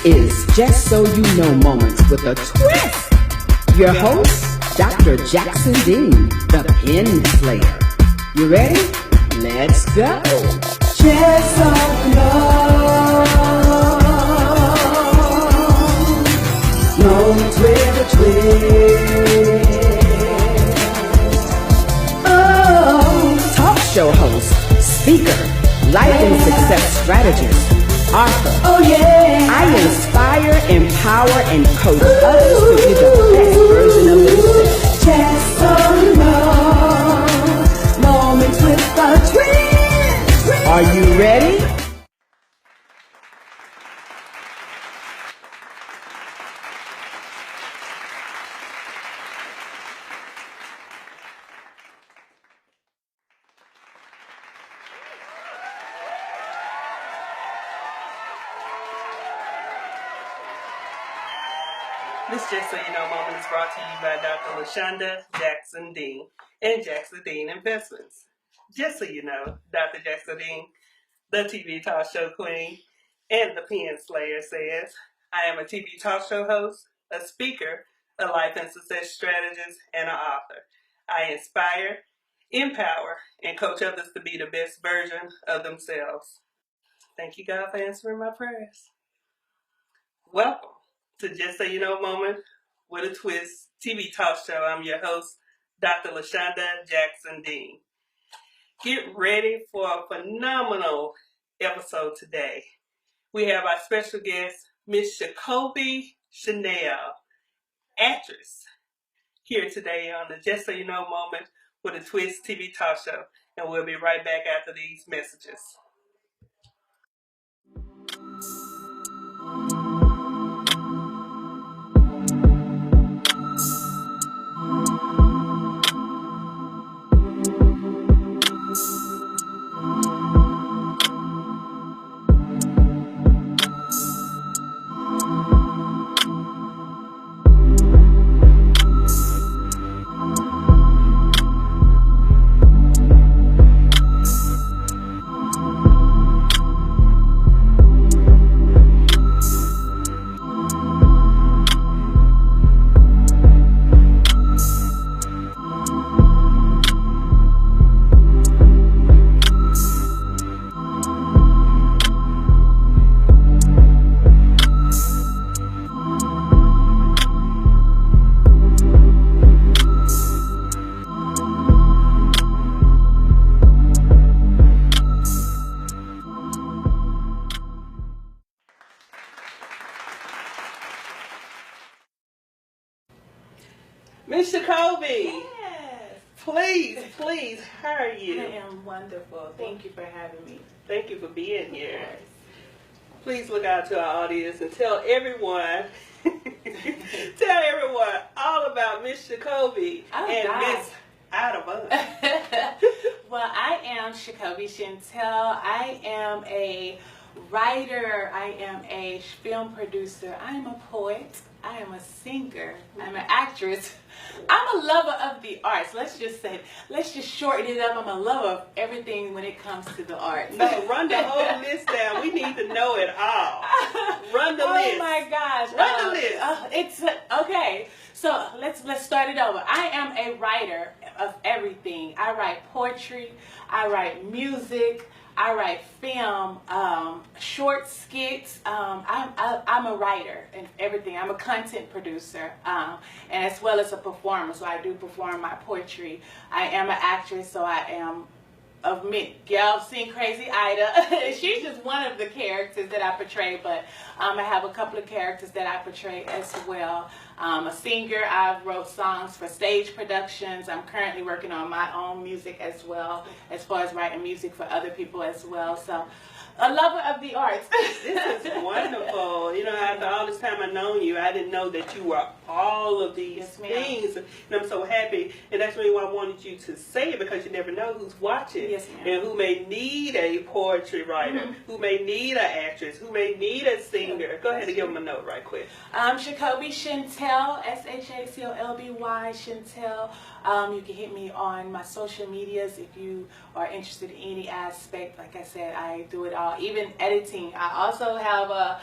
is Just So You Know Moments with a Twist. Your host, Dr. Jackson Dean, the Pen Slayer. You ready? Let's go. Just so you know, moments with a twist. Oh, talk show host, speaker, life and success strategist, author. Oh yeah. I inspire, empower, and coach others to be the best version of themselves. Just so you know, moments with a twist. Are you ready? This Just So You Know moment is brought to you by Dr. LaShonda Jackson Dean and Jackson Dean Investments. Just so you know, Dr. Jackson Dean, the TV talk show queen, and the Pen Slayer says, I am a TV talk show host, a speaker, a life and success strategist, and an author. I inspire, empower, and coach others to be the best version of themselves. Thank you, God, for answering my prayers. Welcome to Just So You Know moment with a twist TV talk show. I'm your host, Dr. LaShonda Jackson Dean. Get ready for a phenomenal episode today. We have our special guest, Miss Jacoby Chanel, actress, here today on the Just So You Know moment with a twist TV talk show. And we'll be right back after these messages. Miss Jacoby, Yes. please, how are you? I am wonderful. Thank you for having me. Thank you for being here. Yes. Please look out to our audience and tell everyone all about Miss Jacoby and Miss Out of Us. Well, I am Jacoby Chantel. I am a writer. I am a film producer. I am a poet. I am a singer. I'm an actress. I'm a lover of the arts. Let's just shorten it up. I'm a lover of everything when it comes to the arts. No, run the whole list down. We need to know it all. Run the list. Oh my gosh. Run the list. It's okay. So let's start it over. I am a writer of everything. I write poetry. I write music. I write film, short skits. I'm a writer and everything. I'm a content producer, and as well as a performer. So I do perform my poetry. I am an actress, so I am of me. Y'all seen Crazy Ida? She's just one of the characters that I portray, but I have a couple of characters that I portray as well. A singer. I wrote songs for stage productions. I'm currently working on my own music as well, as far as writing music for other people as well. So, a lover of the arts. This is wonderful. You know, after all this time I've known you, I didn't know that you were all of these things. And I'm so happy. And that's really why I wanted you to say it, because you never know who's watching. Yes, ma'am. And who may need a poetry writer, who may need an actress, who may need a singer. Go ahead and give them a note right quick. Jacoby Chantel, SHACOLBY Chantel. You can hit me on my social medias if you are interested in any aspect. Like I said, I do it all, even editing. I also have a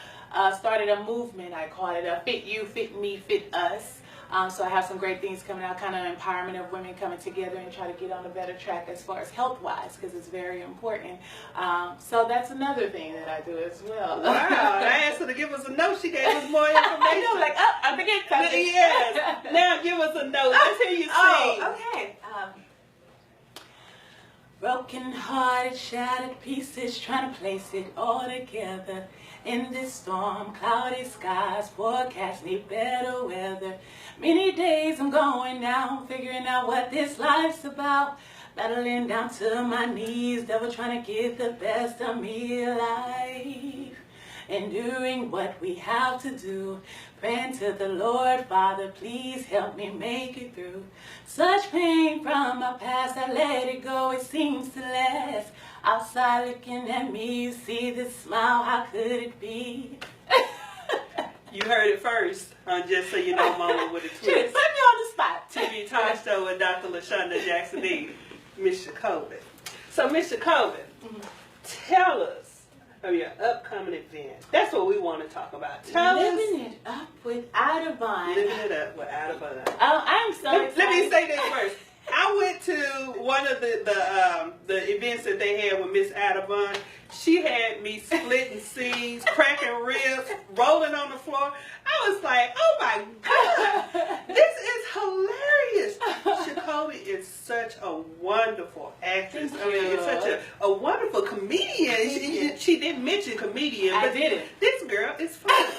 started a movement. I call it a Fit You, Fit Me, Fit Us. So I have some great things coming out, kind of empowerment of women coming together and try to get on a better track as far as health-wise, because it's very important. So that's another thing that I do as well. Wow, I asked her to give us a note. She gave us more information. I know, like, oh, I forget something. Yes. Now give us a note. Let's hear you sing. Oh, okay. Broken hearted, shattered pieces, trying to place it all together. In this storm, cloudy skies, forecast need better weather. Many days I'm going down, figuring out what this life's about. Battling down to my knees, devil trying to get the best of me alive. Enduring what we have to do, praying to the Lord, Father, please help me make it through. Such pain from my past, I let it go, it seems to last. Outside looking at me, you see this smile, how could it be? You heard it first on Just So You Know Moment with a Put Twist. me on the spot. TV talk show with Dr. LaShonda Jackson Dean, Miss Jacoby. So, Miss Jacoby, tell us of your upcoming event. That's what we want to talk about. Tell us. Living it up with Ida Vaughn. Living it up with Ida Vaughn. Oh, I'm so excited. Let me say this first. I went to one of the events that they had with Miss Ida Vaughn. She had me splitting seeds, cracking ribs, rolling on the floor. I was like, oh my God, this is hilarious. Jacoby is such a wonderful actress. Thank I mean, you. it's such a wonderful comedian. She didn't mention comedian, I but didn't. this girl is funny.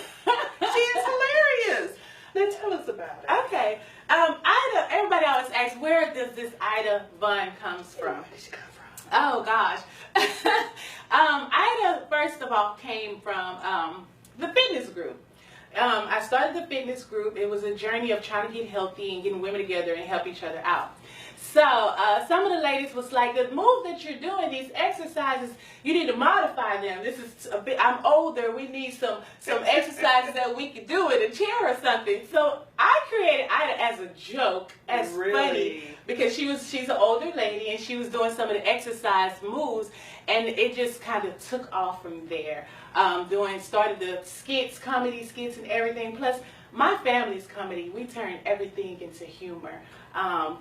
She is hilarious. Now tell us about it. Okay. Ida, everybody always asks, where does this Ida Vaughn comes from? Where did she come from? Oh, gosh. Ida, first of all, came from the fitness group. I started the fitness group. It was a journey of trying to get healthy and getting women together and help each other out. So some of the ladies was like, the move that you're doing, these exercises, you need to modify them. This is a bit, I'm older, we need some exercises that we could do in a chair or something. So I created Ida as a joke, as funny, because she's an older lady and she was doing some of the exercise moves, and it just kind of took off from there. Started the skits, comedy skits and everything. Plus, my family's comedy, we turn everything into humor.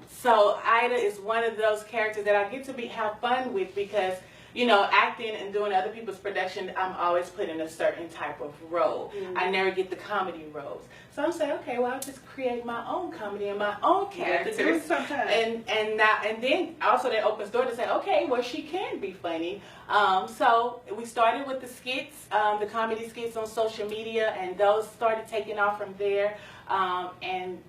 So Ida is one of those characters that I get to have fun with because, you know, acting and doing other people's production, I'm always put in a certain type of role. Mm-hmm. I never get the comedy roles. So I'm saying, okay, well, I'll just create my own comedy and my own characters. And then also that opens door to say, okay, well, she can be funny. So we started with the skits, the comedy skits on social media, and those started taking off from there. And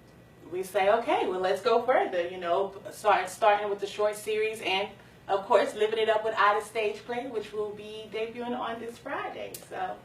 we say, okay, well, let's go further, you know, starting with the short series and, of course, living it up with Ida Stage Play, which will be debuting on this Friday. So,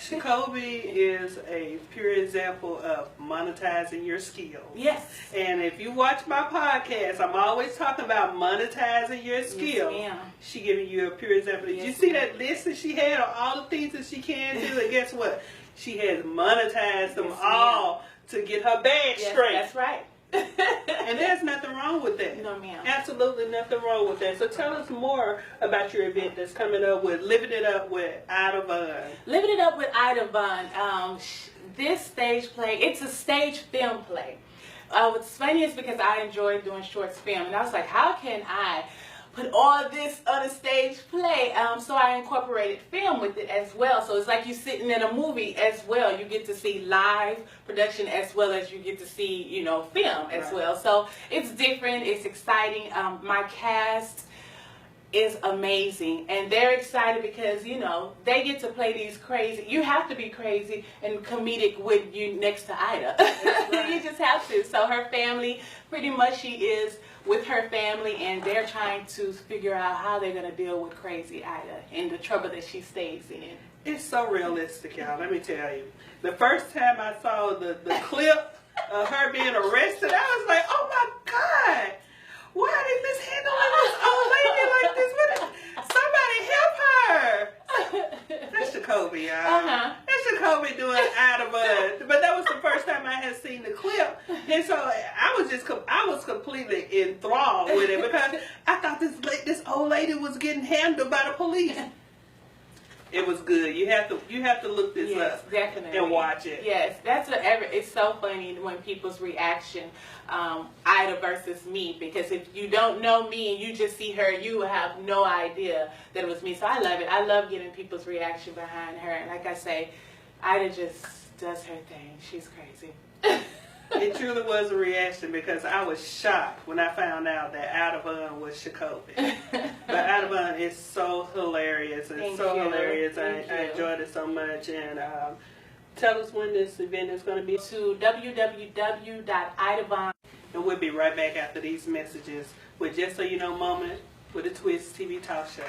Jacoby is a pure example of monetizing your skills. Yes. And if you watch my podcast, I'm always talking about monetizing your skills. Yes, ma'am. She giving you a pure example. Did you see that list that she had of all the things that she can do? And guess what? She has monetized them all to get her bag straight. That's right. And there's nothing wrong with that. No, ma'am. Absolutely nothing wrong with that. So tell us more about your event that's coming up with Living It Up with Ida Vaughn. Living It Up with Ida Vaughn. This stage play, it's a stage film play. What's funny is because I enjoy doing short film, and I was like, how can I put all this on a stage play? So I incorporated film with it as well. So it's like you're sitting in a movie as well. You get to see live production as well as you get to see, you know, film as well. So it's different. It's exciting. My cast is amazing, and they're excited because, you know, they get to play these crazy, you have to be crazy and comedic with you next to Ida. You just have to. So her family, pretty much she is with her family, and they're trying to figure out how they're going to deal with crazy Ida and the trouble that she stays in. It's so realistic, y'all. Let me tell you. The first time I saw the clip of her being arrested, I was like, oh my God, why are they mishandling this old lady like this? Somebody help her. That's Jacoby, y'all. That's Jacoby doing Ida Vaughn. But that was the first time I had seen the clip. And so I was completely enthralled with it because I thought this old lady was getting handled by the police. It was good. You have to look this Yes, up definitely. and watch it. Yes, that's whatever. It's so funny when people's reaction, Ida versus me, because if you don't know me and you just see her, you will have no idea that it was me. So I love it. I love getting people's reaction behind her. And like I say, Ida just does her thing. She's crazy. It truly was a reaction because I was shocked when I found out that Audubon was Jacoby. But Audubon is so hilarious. It's Thank so you. hilarious. I Thank you. enjoyed it so much. And tell us when this event is going to be. To www.idavon. And we'll be right back after these messages with Just So You Know Moment with a Twist TV Talk Show.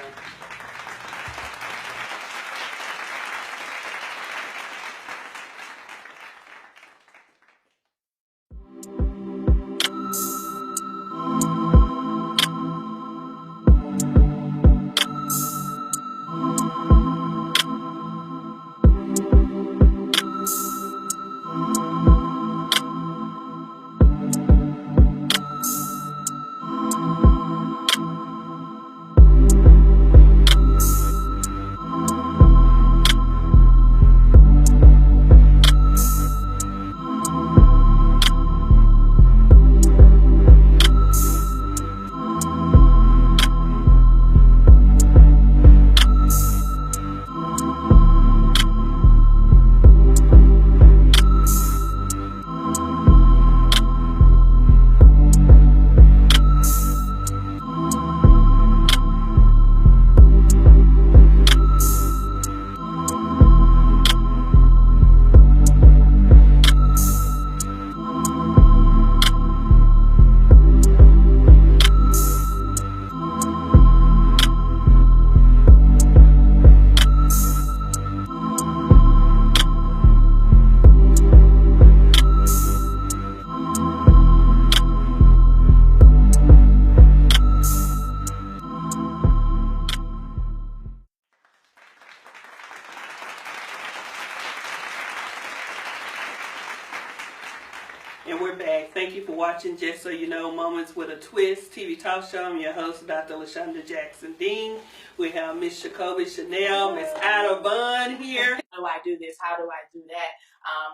And we're back. Thank you for watching Just So You Know Moments with a Twist TV Talk Show. I'm your host, Dr. LaShonda Jackson Dean. We have Miss Jacoby Chanel, Miss Ida Bunn here. How do I do this? How do I do that?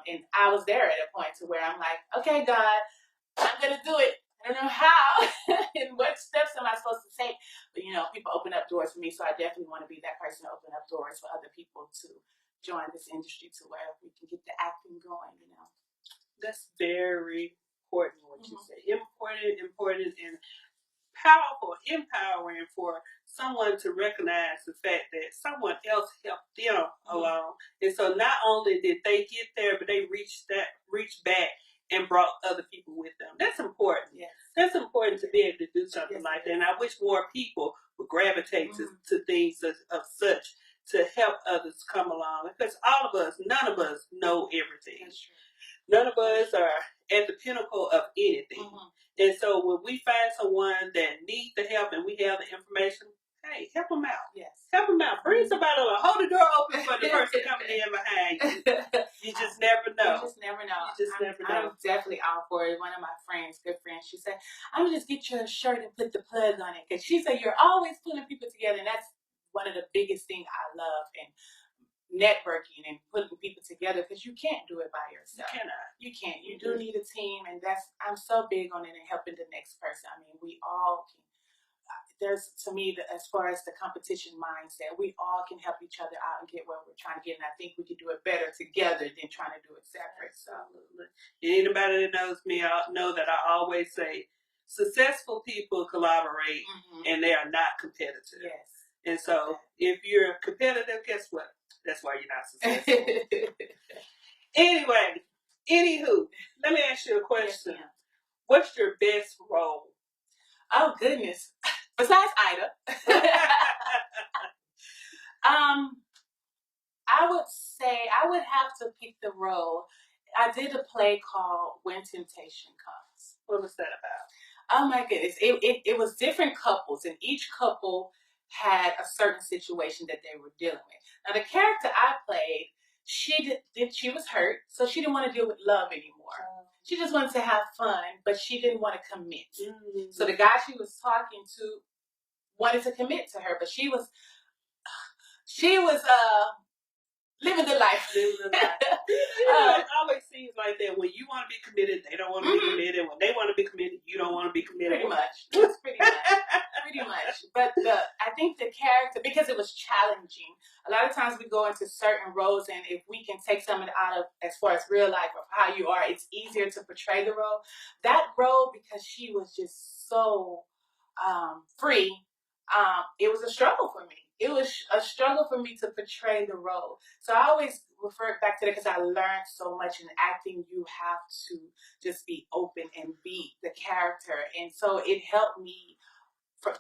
And I was there at a point to where I'm like, okay, God, I'm going to do it. I don't know how and what steps am I supposed to take. But, you know, people open up doors for me, so I definitely want to be that person to open up doors for other people to join this industry to where we can get the acting going, you know. That's very important what you say. Important and powerful, empowering for someone to recognize the fact that someone else helped them along. And so not only did they get there, but they reached back and brought other people with them. That's important. Yes. That's important to be able to do something like that. And I wish more people would gravitate to things of such to help others come along. Because all of us, none of us know everything. That's true. None of us are at the pinnacle of anything. And so when we find someone that needs the help and we have the information, hey, help them out. Yes. Help them out. Bring somebody along. Hold the door open for the person coming in behind you. You just never know. You just never know. You just never know. I'm definitely all for it. One of my friends, good friends, she said, I'm going to just get you a shirt and put the plug on it. Because she said, you're always pulling people together. And that's one of the biggest things I love. And networking and putting people together, because you can't do it by yourself. You can't. You do need a team, and I'm so big on it and helping the next person. I mean, we all can. There's, to me, as far as the competition mindset, we all can help each other out and get where we're trying to get, and I think we can do it better together than trying to do it separate. Absolutely. Anybody that knows me, I know that I always say, successful people collaborate, and they are not competitive. Yes. And so, if you're competitive, guess what? That's why you're not successful. Anyway, anywho, let me ask you a question. Yes, what's your best role? Oh, goodness. Besides Ida. I would say I would have to pick the role. I did a play called When Temptation Comes. What was that about? Oh my goodness. It was different couples, and each couple had a certain situation that they were dealing with. Now the character I played, she was hurt, so she didn't want to deal with love anymore. She just wanted to have fun, but she didn't want to commit. So the guy she was talking to wanted to commit to her, but she was She was living the life. Living the life. It always seems like that. When you want to be committed, they don't want to be committed. When they want to be committed, you don't want to be committed. Pretty much. It's pretty much. But I think the character, because it was challenging, a lot of times we go into certain roles, and if we can take something out of, as far as real life of how you are, it's easier to portray the role. That role, because she was just so free, it was a struggle for me. It was a struggle for me to portray the role. So I always refer back to that because I learned so much in acting. You have to just be open and be the character. And so it helped me.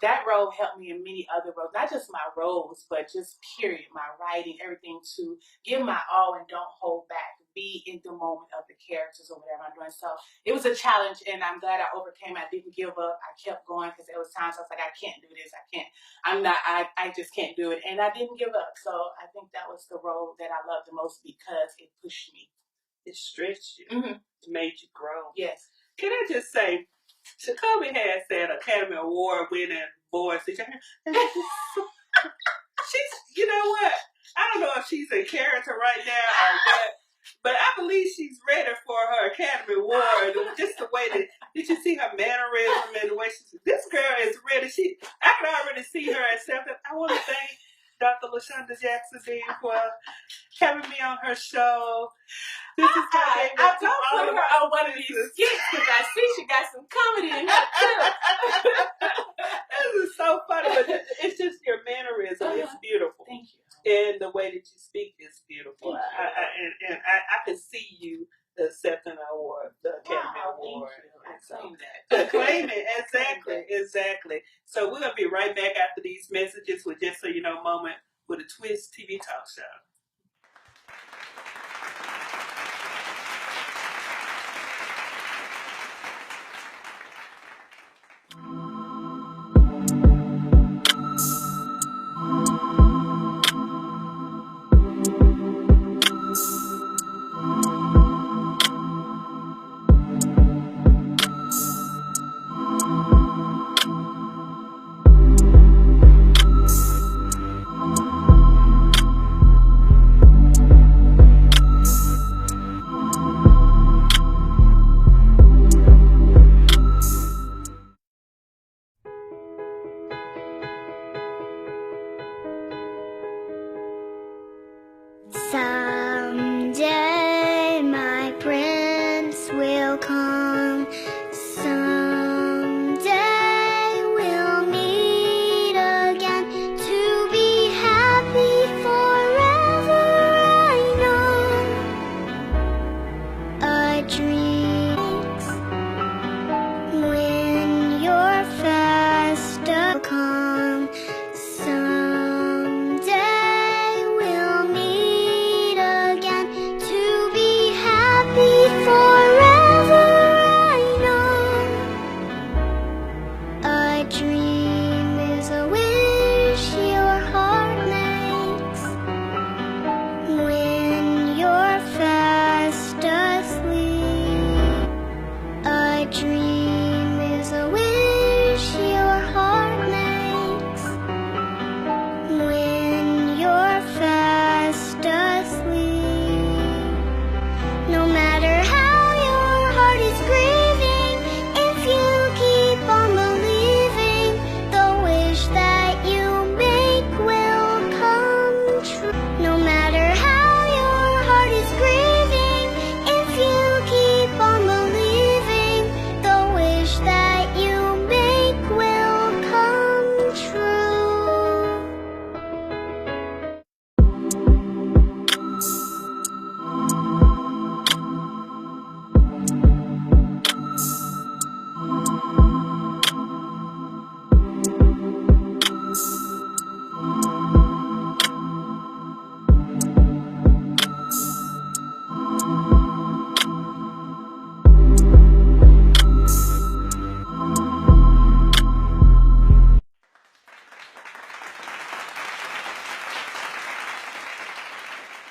That role helped me in many other roles, not just my roles, but just period, my writing, everything, to give my all and don't hold back, be in the moment of the characters or whatever I'm doing. So it was a challenge, and I'm glad I overcame. I didn't give up. I kept going because there was times I was like, I can't do this. I just can't do it. And I didn't give up. So I think that was the role that I loved the most because it pushed me. It stretched you. It made you grow. Yes. Can I just say, Jacoby has that Academy Award winning voice. She's, you know what? I don't know if she's in character right now or what, but I believe she's ready for her Academy Award. Just the way that, did you see her mannerism and the way this girl is ready. I can already see her accepting. I want to thank Dr. LaShonda Jackson Dean for having me on her show. This is I don't put her on one of these skits because I see she got some comedy in her too. This is so funny, but it's just your mannerism. It's beautiful. Thank you. And the way that you speak is beautiful. I can see you accepting an award, the Academy Award. I claim it. Exactly. So we're going to be right back after these messages with Just So You Know moment with a Twist TV talk show. Someday my prince will come. Someday we'll meet again to be happy forever. I know a dream when your festa will come. Forever, I know. A dream is a wish your heart makes when you're fast asleep. A dream is a wish your heart makes when you're fast asleep. No matter how your heart is grieving, if you keep on believing, the wish that you make will come true. No matter how your heart is grieving, if you keep on believing, the wish that you make will come true.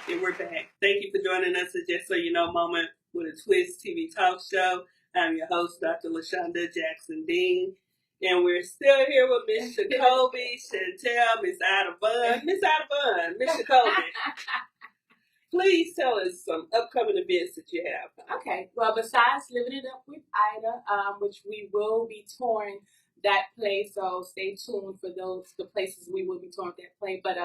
And we're back. Thank you for joining us at Just So You Know moment with a Twist TV talk show. I'm your host, Dr. LaShonda Jackson Dean. And we're still here with Miss Jacoby, Chantel, Miss Ida Bunn. Miss Ida Bunn, Miss Jacoby. Please tell us some upcoming events that you have. Okay. Well, besides Living It Up with Ida, which we will be touring that play, so stay tuned for the places we will be touring that play. But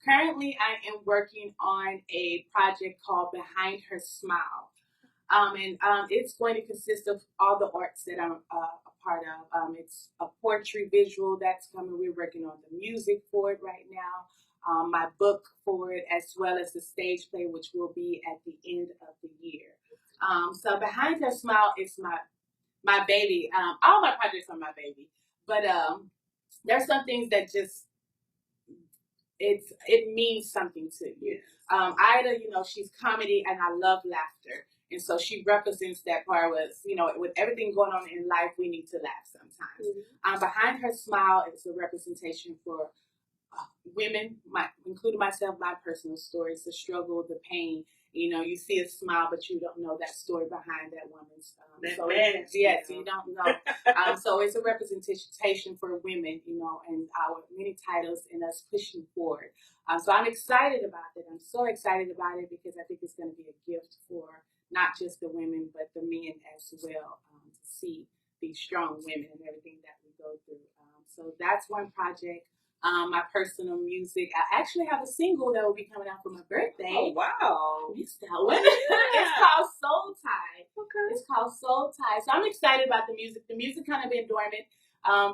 currently, I am working on a project called Behind Her Smile, and it's going to consist of all the arts that I'm a part of. It's a poetry visual that's coming. We're working on the music for it right now. My book for it, as well as the stage play, which will be at the end of the year. So Behind Her Smile is my baby. All my projects are my baby, but there's some things that just it means something to you. Ida, she's comedy, and I love laughter, and so she represents that part. Was with everything going on in life, we need to laugh sometimes. Mm-hmm. Behind Her Smile is a representation for women, including myself, my personal stories, the struggle, the pain. You see a smile, but you don't know that story behind that woman's. Yes, you don't know. So it's a representation for women, and our many titles and us pushing forward. So I'm excited about it. I'm so excited about it because I think it's going to be a gift for not just the women, but the men as well, to see these strong women and everything that we go through. So that's one project. My personal music. I actually have a single that will be coming out for my birthday. Oh, wow. Missed that one. It's called Soul Tie. Okay. It's called Soul Tie. So I'm excited about the music. The music kind of been dormant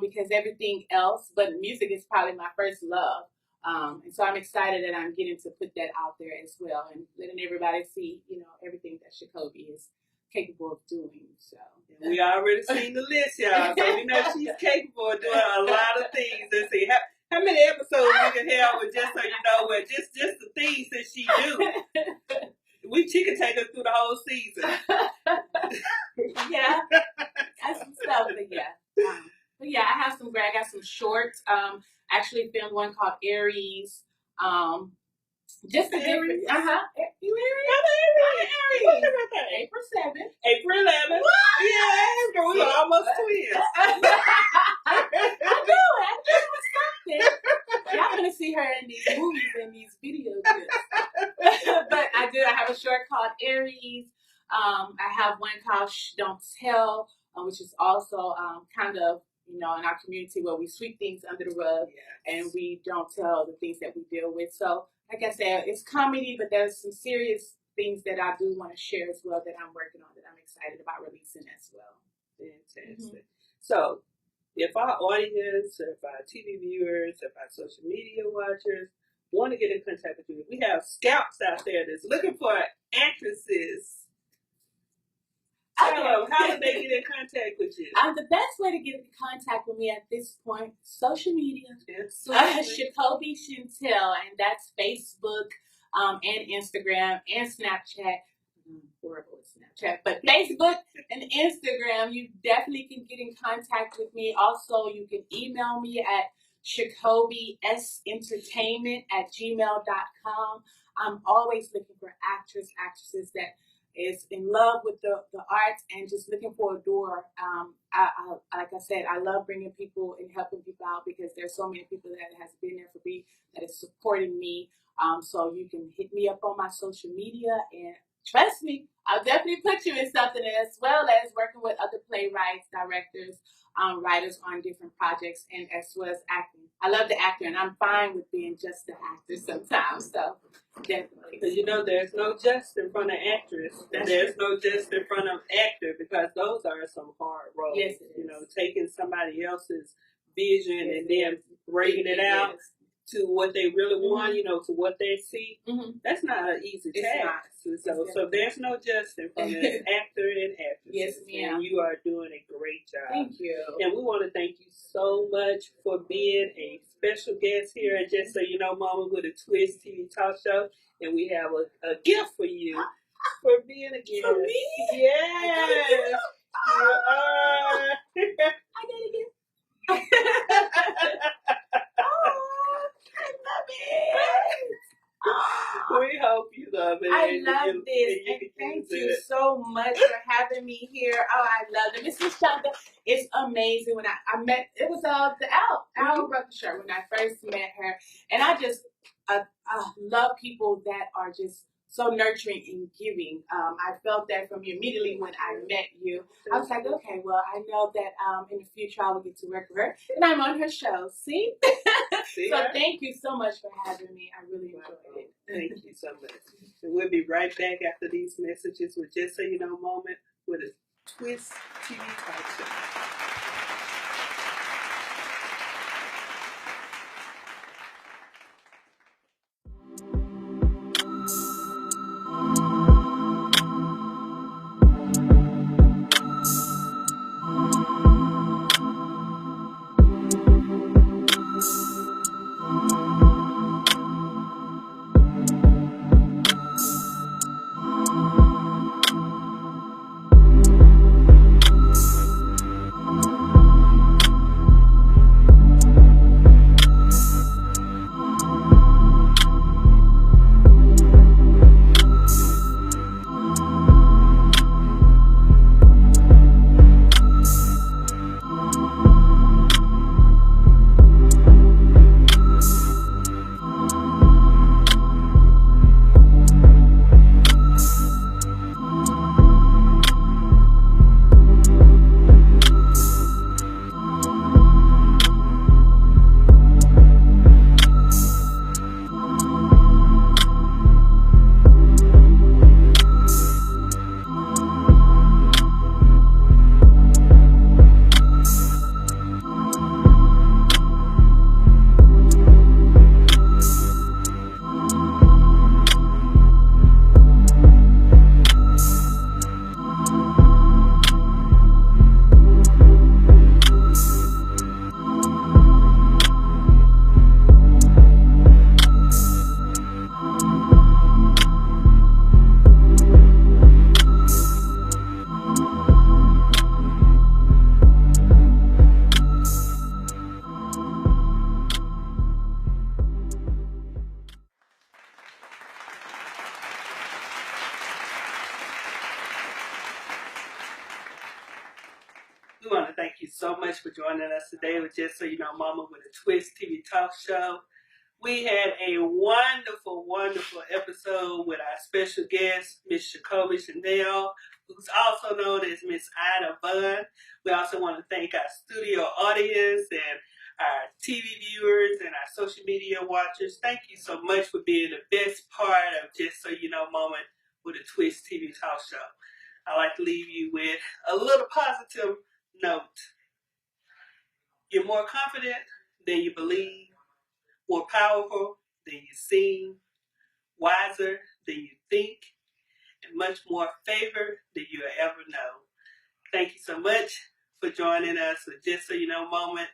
because everything else, but music is probably my first love. And so I'm excited that I'm getting to put that out there as well and letting everybody see, everything that Jacoby is capable of doing. So we already seen the list, y'all. So we know she's capable of doing a lot of things. Let's see. How many episodes we can have with just so you know what just the things that she do. She can take us through the whole season. Yeah, that's some stuff, but yeah. But yeah, I got some shorts. Actually filmed one called Aries. Just a different. You Aries? What's your birthday? April 7th. April 11th. Yes, girl, we are almost twins. I do something. Y'all gonna see her in these movies and these video clips. But I have a short called Aries. I have one called Shh Don't Tell, which is also kind of in our community where we sweep things under the rug and we don't tell the things that we deal with. So, like I said, it's comedy, but there's some serious things that I do want to share as well that I'm working on that I'm excited about releasing as well. Fantastic. Mm-hmm. So, if our audience, if our TV viewers, if our social media watchers want to get in contact with you, we have scouts out there that's looking for actresses. How do they get in contact with you? The best way to get in contact with me at this point, social media. Jacoby Chantel, and that's Facebook and Instagram and Snapchat. Horrible Snapchat, but Facebook and Instagram, you definitely can get in contact with me. Also, you can email me at jacobysentertainment@gmail.com. I'm always looking for actresses that is in love with the arts and just looking for a door. Like I said, I love bringing people and helping people out because there's so many people that has been there for me, that is supporting me. So you can hit me up on my social media, and trust me, I'll definitely put you in something, as well as working with other playwrights, directors, writers on different projects, and as well as acting. I love the actor, and I'm fine with being just the actor sometimes. So definitely, because there's no just in front of actress. There's no just in front of actor, because those are some hard roles. Yes, it is. Taking somebody else's vision and then breaking it out to what they really want, to what they see. Mm-hmm. That's not an easy task. So there's no just in front of actor and actress. Yes, ma'am. And you are doing a great job. Thank you. And we want to thank you so much for being a special guest here at Just So You Know, Mama with a Twist TV talk show. And we have a gift for you for being a guest. For me? Yes. You are. I got a gift. I love it. We hope you love it. I love this. And thank you so much for having me here. Oh, I love it. Miss Shonda, It's amazing. When I met, it was the Al Rutherford when I first met her, and I just love people that are just so nurturing and giving. I felt that from you immediately when I met you. I was like, okay, well, I know that in the future I will get to work with her, and I'm on her show. See? So thank you so much for having me. I really enjoyed it. Thank you so much. And we'll be right back after these messages with Just So You Know moment with a Twist TV talk show. We want to thank you so much for joining us today with Just So You Know Mama with a Twist TV talk show. We had a wonderful, wonderful episode with our special guest, Miss Jacoby Chanel, who's also known as Miss Ida Bunn. We also want to thank our studio audience and our TV viewers and our social media watchers. Thank you so much for being the best part of Just So You Know Moment with a Twist TV talk show. I'd like to leave you with a little positive note. You're more confident than you believe, more powerful than you seem, wiser than you think, and much more favored than you'll ever know. Thank you so much for joining us with Just So You Know Moment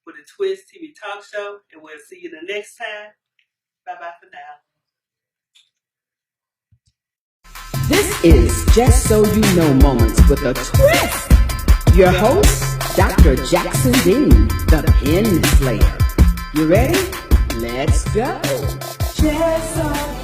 with a Twist TV talk show, and we'll see you the next time. Bye-bye for now. This is Just So You Know Moments with a Twist. Your host, Dr. Jackson Dean, the Pen Slayer. You ready? Let's go. Just so